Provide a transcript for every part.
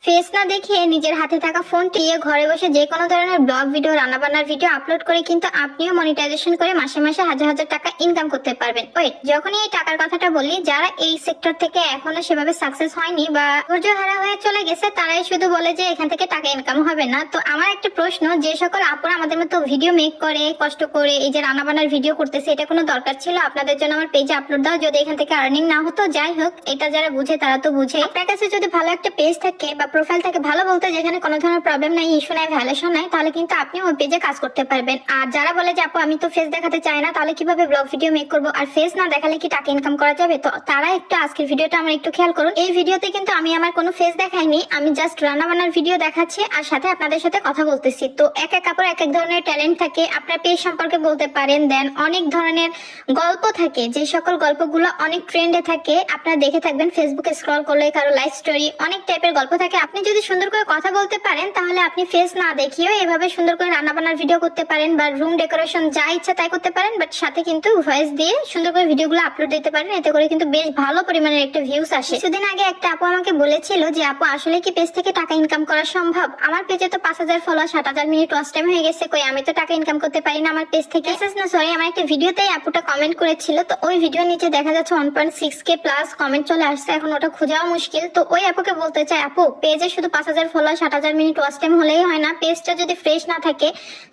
Face না দেখিয়ে নিজের হাতে থাকা ফোনটি দিয়ে ঘরে বসে যে কোনো ধরনের ব্লগ ভিডিও, রান্নাবান্নার ভিডিও আপলোড করে কিন্তু আপনিও মনিটাইজেশন করে মাসে মাসে হাজার হাজার টাকা ইনকাম করতে পারবেন। ওয়েট, যখনই এই টাকার কথাটা বলি, যারা এই সেক্টর থেকে এখনো সেভাবে সাকসেস হয়নি বা ধৈর্য হারা হয়ে চলে গেছে, তারাই শুধু বলে যে এখান থেকে টাকা ইনকাম হবে না। তো আমার একটা প্রশ্ন, যে সকল আপুরা আমাদের মতো ভিডিও মেক করে, কষ্ট করে এই যে রান্নাবান্নার ভিডিও করতেছে, এটা কোনো দরকার ছিল আপনাদের জন্য আমার পেজে আপলোড দেওয়া যদি এখান থেকে আর্নিং না হতো? যাই হোক, এটা যারা বুঝে তারা তো বুঝে। আপনার কাছে যদি ভালো একটা পেজ থাকে বা প্রোফাইল থাকে, ভালো বলতে যেখানে কোনো ধরনের প্রবলেম নাই, ইস্যু নাই, ভ্যালুয়েশন নাই, তাহলে কিন্তু আপনি ওই পেজে কাজ করতে পারবেন। আর যারা বলে যে আপু আমি তো ফেস দেখাতে চাই না, তাহলে কিভাবে ব্লগ ভিডিও মেক করবো, আর ফেস না দেখালে কি টাকা ইনকাম করা যাবে? তো তারা একটু আজকের ভিডিওটা আমার একটু খেয়াল করুন। এই ভিডিওতে কিন্তু আমি আমার কোনো ফেস দেখাইনি, আমি জাস্ট রান্না বান্নার ভিডিও দেখাচ্ছি আর সাথে আপনাদের সাথে কথা বলতেছি। তো এক এক কাপড় এক এক ধরনের ট্যালেন্ট থাকে, আপনার পেজ সম্পর্কে বলতে পারেন। দেন অনেক ধরনের গল্প থাকে, যে সকল গল্পগুলো অনেক ট্রেন্ডে থাকে, আপনারা দেখে থাকবেন ফেসবুকে স্ক্রল করলে, কারো লাইফ স্টোরি, অনেক টাইপের গল্প থাকে। আপনি যদি সুন্দর করে কথা বলতে পারেন, তাহলে আপনি ফেস না দেখিয়েও এভাবে সুন্দর করে রান্না বান্নার ভিডিও করতে পারেন বা রুম ডেকোরেশন যা ইচ্ছা তাই করতে পারেন। বাট সাথে কিন্তু ভয়েস দিয়ে সুন্দর করে ভিডিওগুলো আপলোড দিতে পারেন, এতে করে কিন্তু বেশ ভালো পরিমাণের একটা ভিউস আসে। কিছুদিন আগে একটা আপু আমাকে বলেছিল যে আপু আসলে কি পেজ থেকে টাকা ইনকাম করা সম্ভব? আমার পেজে তো 5,000 ফলোয়ার, 60,000 মিনিট ওয়াচ টাইম হয়ে গেছে, কই আমি তো টাকা ইনকাম করতে পারি না আমার পেজ থেকে। সরি, আমার একটা ভিডিওতেই আপুটা কমেন্ট করেছিল, তো ওই ভিডিও নিচে দেখা যাচ্ছে 1.6K প্লাস কমেন্ট চলে আসছে, এখন ওটা খোঁজাও মুশকিল। তো ওই আপুকে বলতে চাই, আপু পেজে শুধু 5,000 ফলোয়ার, 60,000 মিনিট ওয়াচ টাইম হলেই হয় না। পেজটা যদি ফ্রেশ না থাকে,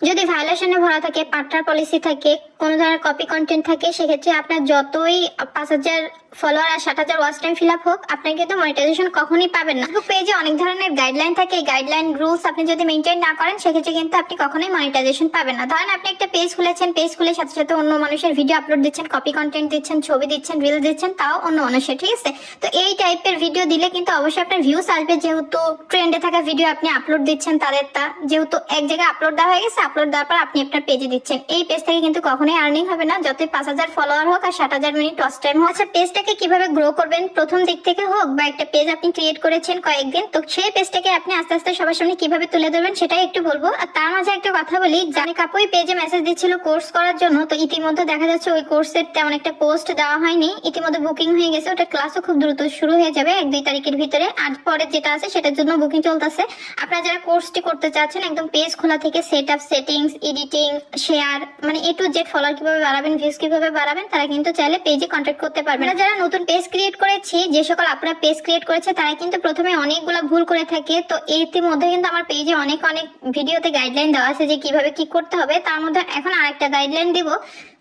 যদি ভায়োলেশনে ভরা থাকে, পার্টনার পলিসি থাকে, কোন ধরনের কপি কন্টেন্ট থাকে, সেক্ষেত্রে আপনার যতই 5,000 ফলোয়ার আর 60,000 ওয়াচ টাইম ফিল আপ হোক, আপনি কিন্তু মনিটাইজেশন কখনোই পাবেন না। পেজে অনেক ধরনের গাইডলাইন থাকে, এই গাইডলাইন রুলস আপনি যদি মেনটেন না করেন, সেক্ষেত্রে কিন্তু আপনি কখনোই মনিটাইজেশন পাবেন না। ধরেন আপনি একটা পেজ খুলেছেন, পেজ খুলে সাথে সাথে অন্য মানুষের ভিডিও আপলোড দিচ্ছেন, কপি কন্টেন্ট দিচ্ছেন, ছবি দিচ্ছেন, রিল দিচ্ছেন, তাও অন্য মানুষের, ঠিক আছে? তো এই টাইপের ভিডিও দিলে কিন্তু অবশ্যই আপনার ভিউস আসবে, যেহেতু ট্রেন্ডে থাকা ভিডিও আপনি আপলোড দিচ্ছেন তাদেরটা, যেহেতু এক জায়গায় আপলোড দেওয়া হয়ে গেছে, আপলোড দেওয়ার পর আপনি আপনার পেজে দিচ্ছেন। এই পেজ থেকে কিন্তু কখনোই আর্নিং হবে না, যতই 5,000 ফলোয়ার হোক আর 60,000 মিনিট ওয়াচ টাইম হোক। আচ্ছা, পেজটাকে কিভাবে গ্রো করবেন, প্রথম দিক থেকে হোক বা একটা পেজ আপনি ক্রিয়েট করেছেন কয়েকদিন, তো সেই পেজটাকে আপনি আস্তে আস্তে সবার সামনে কিভাবে তুলে ধরবেন সেটাই একটু বলবো। আর তার মাঝে একটা কথা বলি, জানি কাপুই পেজে মেসেজ দিচ্ছিল কোর্স করার জন্য, তো ইতিমধ্যে দেখা যাচ্ছে ওই কোর্সের তেমন একটা পোস্ট দেওয়া হয়নি, ইতিমধ্যে বুকিং হয়ে গেছে, ওটা ক্লাসও খুব দ্রুত শুরু হয়ে যাবে 1-2 তারিখের ভিতরে। আর পরে যেটা আছে সেটার জন্য বুকিং চলতেছে। আপনারা যারা কোর্সটি করতে চাচ্ছেন, একদম পেজ খোলা থেকে set up, settings, editing, share, মানে A to Z, ফলোয়ার কিভাবে বাড়াবেন, ভিউজ কিভাবে বাড়াবেন, তারা কিন্তু চাইলে পেজে কন্ট্যাক্ট করতে পারবেন। যারা নতুন পেজ ক্রিয়েট করেছি, যে সকল আপনারা পেজ ক্রিয়েট করেছে, তারা কিন্তু প্রথমে অনেকগুলো ভুল করে থাকে। তো ইতিমধ্যে কিন্তু আমার পেজে অনেক অনেক ভিডিওতে গাইডলাইন দেওয়া আছে যে কিভাবে কি করতে হবে। তার মধ্যে এখন আরেকটা গাইডলাইন দিব,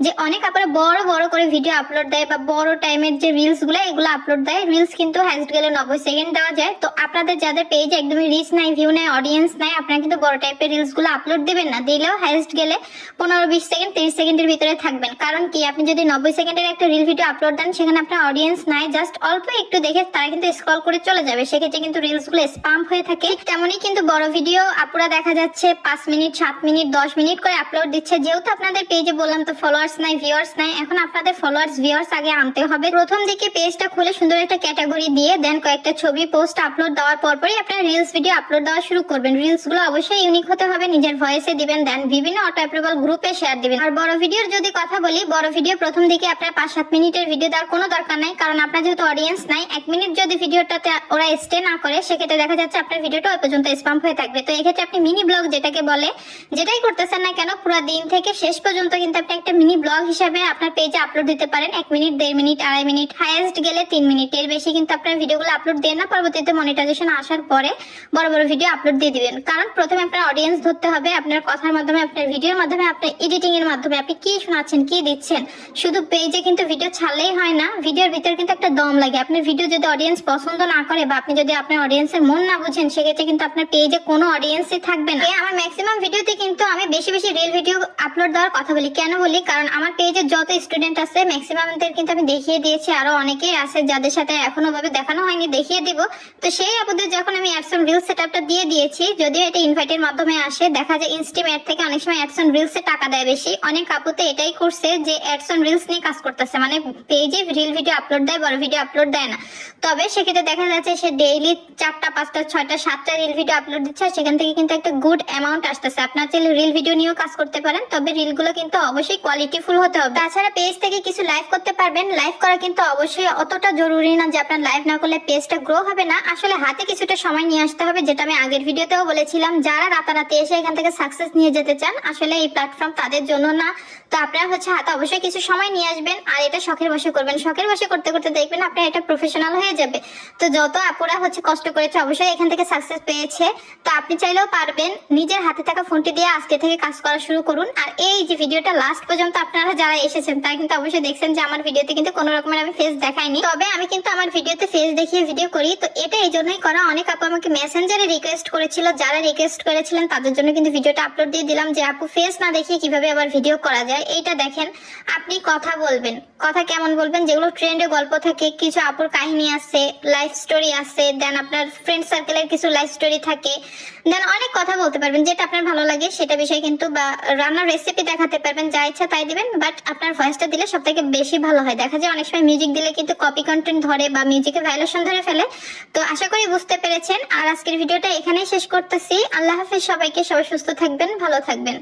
যে অনেক আপনারা বড় বড় করে ভিডিও আপলোড দেয় বা বড় টাইমের যে রিলস গুলো, এগুলো আপলোড দেয়। রিলস কিন্তু হাইস্ট গেলে 90 সেকেন্ড দেওয়া যায়। তো আপনাদের যাদের পেজে একদমই রিচ নাই, ভিউ নাই, অডিয়েন্স নাই, আপনারা কিন্তু বড় টাইপের রিলস গুলো আপলোড দিবেন না। দিলেও হাইস্ট গেলে 15-20 সেকেন্ড, 30 সেকেন্ডের ভিতরে থাকবেন। কারণ কি, আপনি যদি 90 সেকেন্ডের একটা রিল ভিডিও আপলোড দেন, সেখানে আপনার অডিয়েন্স নাই, জাস্ট অল্প একটু দেখে তারা কিন্তু স্ক্রল করে চলে যাবে, সেক্ষেত্রে কিন্তু রিলস গুলো স্পাম হয়ে থাকে। তেমনই কিন্তু বড় ভিডিও আপুরা দেখা যাচ্ছে 5 মিনিট, 7 মিনিট, 10 মিনিট করে আপলোড দিচ্ছে। যেহেতু আপনাদের পেজে বললাম তো ফলোয়ার্স নাই, ভিউয়ার্স নাই, এখন আপনাদের ফলোয়ার্স ভিউয়ার্স আগে আনতে হবে। প্রথম দিকে পেজটা খুলে সুন্দর একটা ক্যাটাগরি দিয়ে দেন কয়েকটা ছবি পোস্ট আপলোড দেওয়ার পরপরই আপনারা রিলস ভিডিও আপলোড দেওয়া শুরু করবেন। রিলস গুলো অবশ্যই ইউনিক হতে হবে, নিজের ভয়েসে দিবেন, দেন বিভিন্ন অটো অ্যাপ্রুভাল গ্রুপে শেয়ার দিবেন। আর বড় ভিডিওর যদি কথা বলি, বড় ভিডিও প্রথম দিকে আপনার 5-7 মিনিটের ভিডিও দেওয়ার কোনো দরকার নাই, কারণ আপনার যেহেতু অডিয়েন্স নাই, 1 মিনিট যদি ভিডিওটাতে ওরা স্টে না করে, সেক্ষেত্রে দেখা যাচ্ছে আপনার ভিডিওটা ওই পর্যন্ত স্পাম হয়ে থাকবে। তো এক্ষেত্রে আপনি মিনি ব্লগ যেটাকে বলে, যেটাই করতেছেন না কেন, পুরো দিন থেকে শেষ পর্যন্ত কিন্তু আপনি একটা মিনি ব্লগ হিসাবে আপনার পেজে আপলোড দিতে পারেন। 1 মিনিট, 1.5 মিনিট, 2.5 মিনিট, হাইয়েস্ট গেলে 3 মিনিট, এর বেশি কিন্তু আপনার ভিডিওগুলো আপলোড দেন না। পরবর্তীতে মনিটাইজেশন আসার পরে বড় বড় ভিডিও আপলোড দিয়ে দিবেন, কারণ প্রথমে আপনার অডিয়েন্স ধরতে হবে। আপনার কথার মাধ্যমে, আপনার ভিডিওর মাধ্যমে, আপনার এডিটিং এর মাধ্যমে আপনি কি শোনাচ্ছেন, কি দিচ্ছেন। শুধু পেজে কিন্তু ভিডিও ছাড়লেই হয় না, ভিডিওর ভিতরে কিন্তু একটা দম লাগে। আপনার ভিডিও যদি অডিয়েন্স পছন্দ না করে বা আপনি যদি আপনার অডিয়েন্সের মন না বুঝেন, সেক্ষেত্রে কিন্তু আপনার পেজে কোনো অডিয়েন্সই থাকবে না। আমার ম্যাক্সিমাম ভিডিওতে কিন্তু আমি বেশি বেশি রিল ভিডিও আপলোড দেওয়ার কথা বলি। কেন বলি, কারণ আমার পেজে যত স্টুডেন্ট আছে ম্যাক্সিমামদের কিন্তু আমি দেখিয়ে দিয়েছি, আরো অনেকেই আছে যাদের সাথে এখনো ভাবে দেখানো হয়নি, দেখিয়ে দিব। তো সেই আপুদের যখন আমি অ্যাডস অন রিলস সেটআপটা দিয়ে দিয়েছি, যদিও এটা ইনভাইটের মাধ্যমে আসে, দেখা যায় ইনস্টিম অ্যাড থেকে অনেক সময় অ্যাডস অন রিলসে টাকা দেয় বেশি। অনেক আপুতে এটাই করছে যে অ্যাডস অন রিলস নিয়ে কাজ করতেছে, মানে পেজে রিল ভিডিও ভিডিও আপলোড দেয়, বড় ভিডিও আপলোড দেয় না। তবে সেক্ষেত্রে দেখা যাচ্ছে সে ডেইলি 4টা 5টা 6টা 7টা রিল ভিডিও আপলোড দিচ্ছে, আর সেখান থেকে কিন্তু একটা গুড অ্যামাউন্ট আসতেছে। আপনার চাইলে রিল ভিডিও নিয়েও কাজ করতে পারেন, তবে রিলগুলো কিন্তু অবশ্যই কোয়ালিটিফুল হতে হবে। তাছাড়া পেজ থেকে কিছু লাইভ করতে পারবেন। লাইভ করা কিন্তু অবশ্যই অতটা জরুরি না যে আপনার লাইভ না করলে পেজটা গ্রো হবে না। আসলে হাতে কিছুটা সময় নিয়ে আসতে হবে, যেটা আমি আগের ভিডিওতেও বলেছিলাম। যারা রাতারাতি এসে এখান থেকে সাকসেস নিয়ে যেতে চান, আসলে এই প্ল্যাটফর্ম তাদের জন্য না। তো আপনারা হাতে অবশ্যই কিছু সময় নিয়ে আসবেন, আর এটা শখের বশে করবেন। শখের বশে করতে করতে দেখবেন আপনার এটা প্রফেশনাল হয়ে যাবে। তো যত আপুরা কষ্ট করেছে অবশ্যই এখান থেকে সাকসেস পেয়েছে। তো আপনি চাইলেও পারবেন। নিজের হাতে থাকা ফোনটি দিয়ে আজকে থেকে কাজ করা শুরু করুন। আর এই যে ভিডিওটা লাস্ট পর্যন্ত আপনারা যারা এসেছেন তারা কিন্তু অবশ্যই দেখছেন যে আমার ভিডিওতে কিন্তু কোনো রকমের আমি ফেস দেখাইনি, তবে আমি কিন্তু আমার ভিডিওতে ফেস দেখিয়ে ভিডিও করি। তো এটা এই জন্যই করা। অনেক আপু আমাকে মেসেঞ্জারে রিকোয়েস্ট করেছিল, যারা রিকোয়েস্ট করেছিলেন তাদের জন্য কিন্তু ভিডিওটা আপলোড দিয়ে দিলাম যে আপু ফেস না দেখিয়ে কিভাবে আবার ভিডিও করা যায়। এইটা দেখেন, আপনি কথা বলবেন, কথা কেমন বলবেন, যেগুলো ট্রেন্ডে গল্প থাকে, কিছু আপুর কাহিনী আছে, লাইফ স্টোরি আছে, দেন আপনার ফ্রেন্ড সার্কেলের কিছু লাইফ স্টোরি থাকে, দেন অনেক কথা বলতে পারবেন যেটা আপনার ভালো লাগে সেটা বিষয়ে কিন্তু, বা রান্নার রেসিপি দেখাতে পারবেন, যা ইচ্ছা তাই দিবেন। বাট আপনার ভয়েসটা দিলে সব থেকে বেশি ভালো হয়। দেখা যায় অনেক সময় মিউজিক দিলে কিন্তু কপি কন্টেন্ট ধরে বা মিউজিকের ভায়োলেশন ধরে ফেলে। তো আশা করি বুঝতে পেরেছেন। আর আজকের ভিডিওটা এখানেই শেষ করতেছি। আল্লাহ হাফেজ সবাইকে। সবাই সুস্থ থাকবেন, ভালো থাকবেন।